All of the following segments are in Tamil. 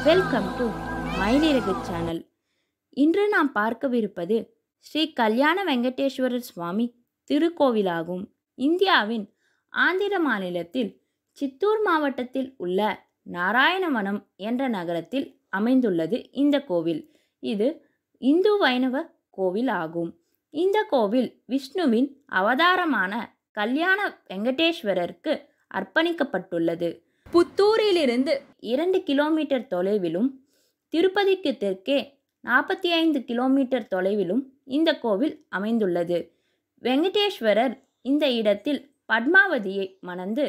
வெல்கம் டு மயிலிறகு சேனல். இன்று நாம் பார்க்கவிருப்பது ஸ்ரீ கல்யாண வெங்கடேஸ்வரர் சுவாமி திருக்கோவிலாகும். இந்தியாவின் ஆந்திர மாநிலத்தில் சித்தூர் மாவட்டத்தில் உள்ள நாராயணவனம் என்ற நகரத்தில் அமைந்துள்ளது இந்த கோவில். இது இந்து வைணவ கோவில் ஆகும். இந்த கோவில் விஷ்ணுவின் அவதாரமான கல்யாண வெங்கடேஸ்வரருக்கு அர்ப்பணிக்கப்பட்டுள்ளது. புத்தூரிலிருந்து 2 கிலோமீட்டர் தொலைவிலும் திருப்பதிக்கு தெற்கே 45 கிலோமீட்டர் தொலைவிலும் இந்த கோவில் அமைந்துள்ளது. வெங்கடேஸ்வரர் இந்த இடத்தில் பத்மாவதியை மணந்து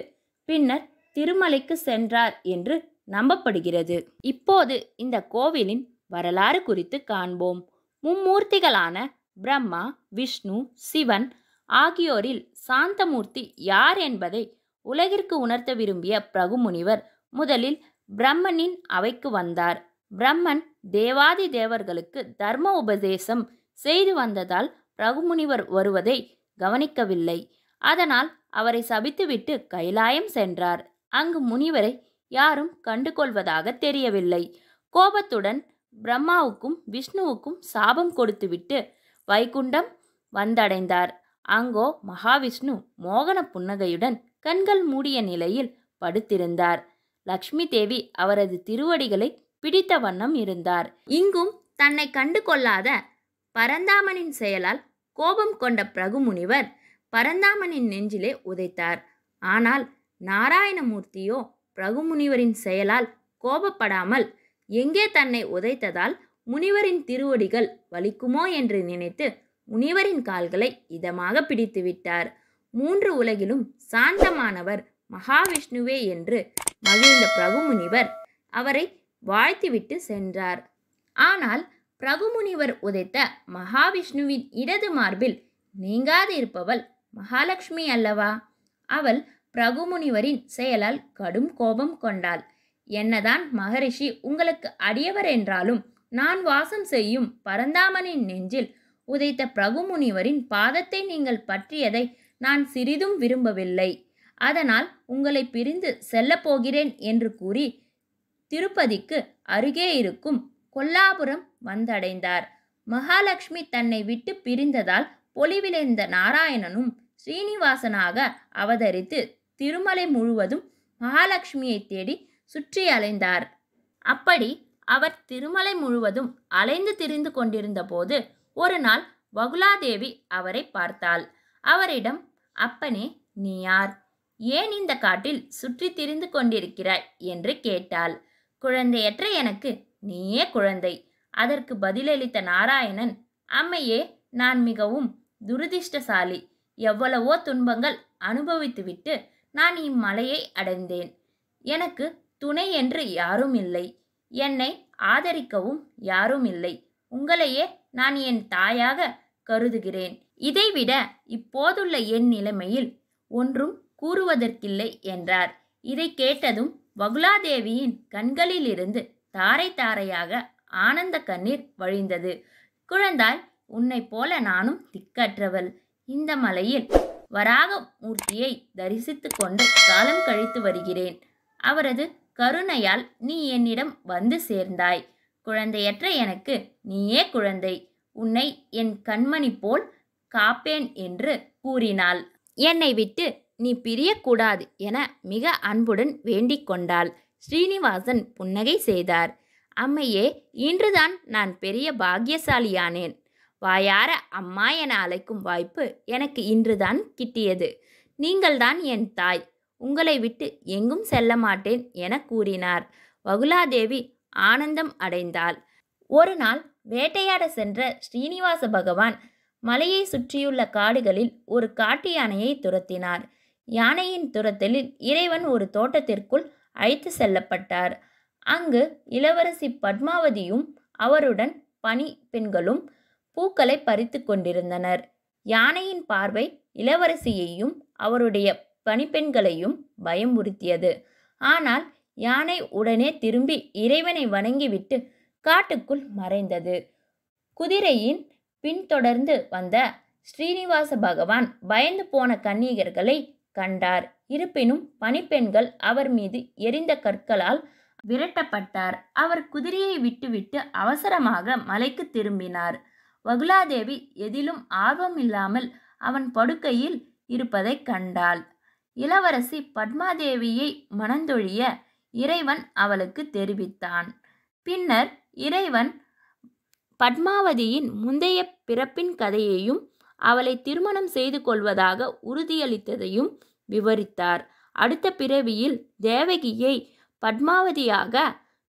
பின்னர் திருமலைக்கு சென்றார் என்று நம்பப்படுகிறது. இப்போது இந்த கோவிலின் வரலாறு குறித்து காண்போம். மும்மூர்த்திகளான பிரம்மா, விஷ்ணு, சிவன் ஆகியோரில் சாந்தமூர்த்தி யார் என்பதை உலகிற்கு உணர்த்த விரும்பிய பிரகுமுனிவர் முதலில் பிரம்மனின் அவைக்கு வந்தார். பிரம்மன் தேவாதி தேவர்களுக்கு தர்ம உபதேசம் செய்து வந்ததால் பிரகுமுனிவர் வருவதை கவனிக்கவில்லை. அதனால் அவரை சபித்துவிட்டு கைலாயம் சென்றார். அங்கு முனிவரை யாரும் கண்டுகொள்வதாக தெரியவில்லை. கோபத்துடன் பிரம்மாவுக்கும் விஷ்ணுவுக்கும் சாபம் கொடுத்துவிட்டு வைகுண்டம் வந்தடைந்தார். அங்கோ மகாவிஷ்ணு மோகன புன்னகையுடன் கண்கள் மூடிய நிலையில் படுத்திருந்தார். லக்ஷ்மி தேவி அவரது திருவடிகளை பிடித்த வண்ணம் இருந்தார். இங்கும் தன்னை கண்டு கொள்ளாத பரந்தாமனின் செயலால் கோபம் கொண்ட பிரகுமுனிவர் பரந்தாமனின் நெஞ்சிலே உதைத்தார். ஆனால் நாராயணமூர்த்தியோ பிரகுமுனிவரின் செயலால் கோபப்படாமல் எங்கே தன்னை உதைத்ததால் முனிவரின் திருவடிகள் வலிக்குமோ என்று நினைத்து முனிவரின் கால்களை இதமாக பிடித்து விட்டார். 3 உலகிலும் சாந்தமானவர் மகாவிஷ்ணுவே என்று மகிழ்ந்த பிரகுமுனிவர் அவரை வாழ்த்திவிட்டு சென்றார். ஆனால் பிரகுமுனிவர் உதைத்த மகாவிஷ்ணுவின் இடது மார்பில் நீங்காது இருப்பவள் மகாலட்சுமி அல்லவா? அவள் பிரகுமுனிவரின் செயலால் கடும் கோபம் கொண்டாள். என்னதான் மகரிஷி உங்களுக்கு அடியவர் என்றாலும் நான் வாசம் செய்யும் பரந்தாமனின் நெஞ்சில் உதைத்த பிரகுமுனிவரின் பாதத்தை நீங்கள் பற்றியதை நான் சிறிதும் விரும்பவில்லை. அதனால் உங்களை பிரிந்து செல்லப்போகிறேன் என்று கூறி திருப்பதிக்கு அருகே இருக்கும் கொல்லாபுரம் வந்தடைந்தார். மகாலட்சுமி தன்னை விட்டு பிரிந்ததால் பொலிவிழந்த நாராயணனும் ஸ்ரீனிவாசனாக அவதரித்து திருமலை முழுவதும் மகாலட்சுமியை தேடி சுற்றி அலைந்தார். அப்படி அவர் திருமலை முழுவதும் அலைந்து திரிந்து கொண்டிருந்த போது ஒரு நாள் வகுலாதேவி அவரை பார்த்தாள். அவரிடம், அப்பனே, நீ யார்? ஏன் இந்த காட்டில் சுற்றி திரிந்து கொண்டிருக்கிறாய் என்று கேட்டாள். குழந்தையற்ற எனக்கு நீயே குழந்தை. அதற்கு பதிலளித்த நாராயணன், அம்மையே, நான் மிகவும் துரதிர்ஷ்டசாலி. எவ்வளவோ துன்பங்கள் அனுபவித்துவிட்டு நான் இம்மலையை அடைந்தேன். எனக்கு துணை என்று யாரும் இல்லை. என்னை ஆதரிக்கவும் யாரும் இல்லை. உங்களையே நான் என் தாயாக கருதுகிறேன். இதைவிட இப்போதுள்ள என் நிலைமையில் ஒன்றும் கூறுவதற்கில்லை என்றார். இதை கேட்டதும் வகுலாதேவியின் கண்களிலிருந்து தாரை தாரையாக ஆனந்த கண்ணீர் வழிந்தது. குழந்தாய், உன்னை போல நானும் திக்கற்றவள். இந்த மலையில் வராக மூர்த்தியை தரிசித்து கொண்டு காலம் கழித்து வருகிறேன். அவரது கருணையால் நீ என்னிடம் வந்து சேர்ந்தாய். குழந்தையற்ற எனக்கு நீயே குழந்தை. உன்னை என் கண்மணி போல் காப்பேன் என்று கூறினாள். என்னை விட்டு நீ பிரியக்கூடாது என மிக அன்புடன் வேண்டிக் கொண்டாள். ஸ்ரீனிவாசன் புன்னகை செய்தார். அம்மையே, இன்றுதான் நான் பெரிய பாக்கியசாலியானேன். வாயார அம்மா என அழைக்கும் வாய்ப்பு எனக்கு இன்றுதான் கிட்டியது. நீங்கள்தான் என் தாய். உங்களை விட்டு எங்கும் செல்ல மாட்டேன் என கூறினார். வகுலாதேவி ஆனந்தம் அடைந்தாள். ஒரு நாள் வேட்டையாட சென்ற ஸ்ரீனிவாச பகவான் மலையை சுற்றியுள்ள காடுகளில் ஒரு காட்டு யானையை துரத்தினார். யானையின் துரத்தலில் இறைவன் ஒரு தோட்டத்திற்குள் அழைத்து செல்லப்பட்டார். அங்கு இளவரசி பத்மாவதியும் அவருடன் பணி பெண்களும் பூக்களை பறித்து கொண்டிருந்தனர். யானையின் பார்வை இளவரசியையும் அவருடைய பணிப்பெண்களையும் பயமுறுத்தியது. ஆனால் யானை உடனே திரும்பி இறைவனை வணங்கிவிட்டு காட்டுக்குள் மறைந்தது. குதிரையின் பின்தொடர்ந்து வந்த ஸ்ரீனிவாச பகவான் பயந்து போன கன்னியர்களை கண்டார். இருப்பினும் பணிப்பெண்கள் அவர் மீது எரிந்த கற்களால் விரட்டப்பட்டார். அவர் குதிரையை விட்டுவிட்டு அவசரமாக மலைக்கு திரும்பினார். வகுலாதேவி எதிலும் ஆர்வமில்லாமல் அவன் படுக்கையில் இருப்பதைக் கண்டாள். இளவரசி பத்மாதேவியை மணந்தொழிய இறைவன் அவளுக்கு தெரிவித்தான். பின்னர் இறைவன் பத்மாவதியின் முந்தைய பிறப்பின் கதையையும் அவளை திருமணம் செய்து கொள்வதாக உறுதியளித்ததையும் விவரித்தார். அடுத்த பிறவியில் தேவகியை பத்மாவதியாக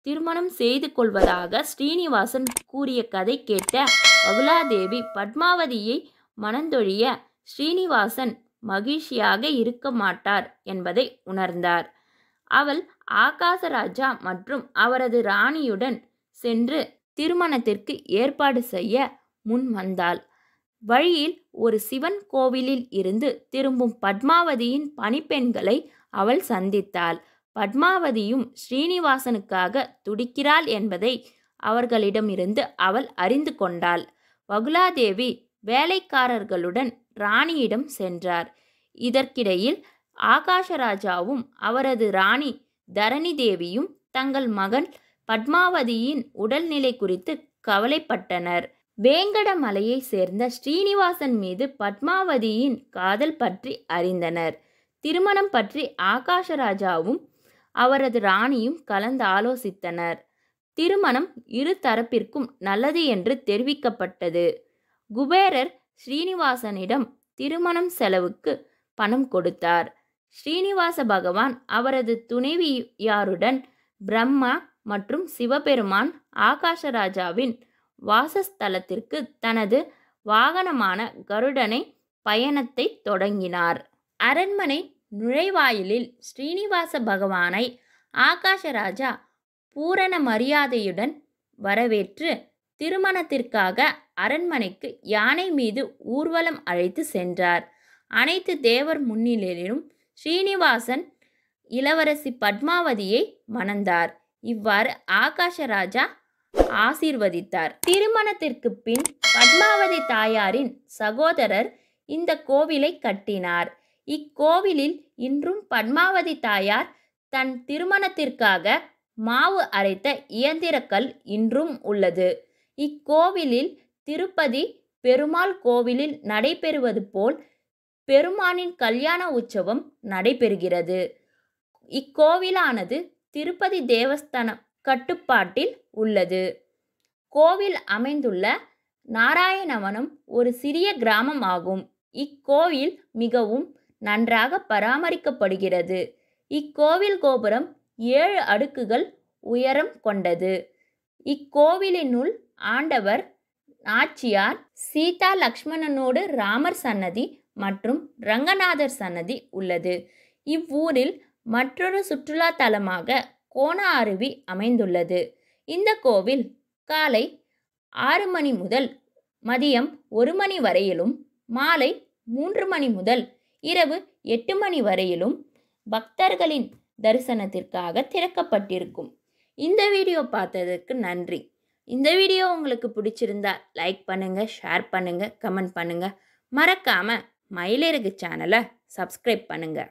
திருமணம் செய்து கொள்வதாக ஸ்ரீனிவாசன் கூறிய கதை கேட்ட வகுலாதேவி பத்மாவதியை மணந்தொழிய ஸ்ரீனிவாசன் மகிழ்ச்சியாக இருக்க மாட்டார் என்பதை உணர்ந்தார். அவள் ஆகாசராஜா மற்றும் அவரது ராணியுடன் சென்று திருமணத்திற்கு ஏற்பாடு செய்ய முன் வந்தாள். வழியில் ஒரு சிவன் கோவிலில் இருந்து திரும்பும் பத்மாவதியின் பணிப்பெண்களை அவள் சந்தித்தாள். பத்மாவதியும் ஸ்ரீனிவாசனுக்காக துடிக்கிறாள் என்பதை அவர்களிடமிருந்து அவள் அறிந்து கொண்டாள். வகுலாதேவி வேலைக்காரர்களுடன் ராணியிடம் சென்றார். இதற்கிடையில் ஆகாஷராஜாவும் அவரது ராணி தரணி தேவியும் தங்கள் மகன் பத்மாவதியின் உடல்நிலை குறித்து கவலைப்பட்டனர். வேங்கடமலையை சேர்ந்த ஸ்ரீனிவாசன் மீது பத்மாவதியின் காதல் பற்றி அறிந்தனர். திருமணம் பற்றி ஆகாஷராஜாவும் அவரது ராணியும் கலந்து ஆலோசித்தனர். திருமணம் இரு தரப்பிற்கும் நல்லது என்று தெரிவிக்கப்பட்டது. குபேரர் ஸ்ரீனிவாசனிடம் திருமணம் செலவுக்கு பணம் கொடுத்தார். ஸ்ரீனிவாச பகவான் அவரது துணைவியாருடன் பிரம்மா மற்றும் சிவபெருமான் ஆகாஷராஜாவின் வாசஸ்தலத்திற்கு தனது வாகனமான கருடனை பயணத்தை தொடங்கினார். அரண்மனை நுழைவாயிலில் ஸ்ரீனிவாச பகவானை ஆகாஷராஜா பூரண மரியாதையுடன் வரவேற்று திருமணத்திற்காக அரண்மனைக்கு யானை மீது ஊர்வலம் அழைத்து சென்றார். அனைத்து தேவர் முன்னிலையிலும் ஸ்ரீனிவாசன் இளவரசி பத்மாவதியை மணந்தார். இவ்வாறு ஆகாஷராஜா ஆசீர்வதித்தார். திருமணத்திற்கு பின் பத்மாவதி தாயாரின் சகோதரர் இந்த கோவிலை கட்டினார். இக்கோவிலில் இன்றும் பத்மாவதி தாயார் தன் திருமணத்திற்காக மாவு அரைத்த இயந்திரக்கல் இன்றும் உள்ளது. இக்கோவிலில் திருப்பதி பெருமாள் கோவிலில் நடைபெறுவது போல் பெருமானின் கல்யாண உற்சவம் நடைபெறுகிறது. இக்கோவிலானது திருப்பதி தேவஸ்தான கட்டுப்பாட்டில் உள்ளது. கோவில் அமைந்துள்ள நாராயணவனம் ஒரு சிறிய கிராமம் ஆகும். இக்கோவில் மிகவும் நன்றாக பராமரிக்கப்படுகிறது. இக்கோவில் கோபுரம் 7 அடுக்குகள் உயரம் கொண்டது. இக்கோவிலினுள் ஆண்டவர், நாச்சியார், சீதா லக்ஷ்மணனோடு ராமர் சன்னதி மற்றும் ரங்கநாதர் சன்னதி உள்ளது. இவ்வூரில் மற்றொரு சுற்றுலா தலமாக கோண அருவி அமைந்துள்ளது. இந்த கோவில் காலை 6 மணி முதல் மதியம் 1 மணி வரையிலும், மாலை 3 மணி முதல் இரவு 8 மணி வரையிலும் பக்தர்களின் தரிசனத்திற்காக திறக்கப்பட்டிருக்கும். இந்த வீடியோ பார்த்ததற்கு நன்றி. இந்த வீடியோ உங்களுக்கு பிடிச்சிருந்தா லைக் பண்ணுங்கள், ஷேர் பண்ணுங்கள், கமெண்ட் பண்ணுங்கள். மறக்காமல் மயிலிறகு சேனலை சப்ஸ்கிரைப் பண்ணுங்கள்.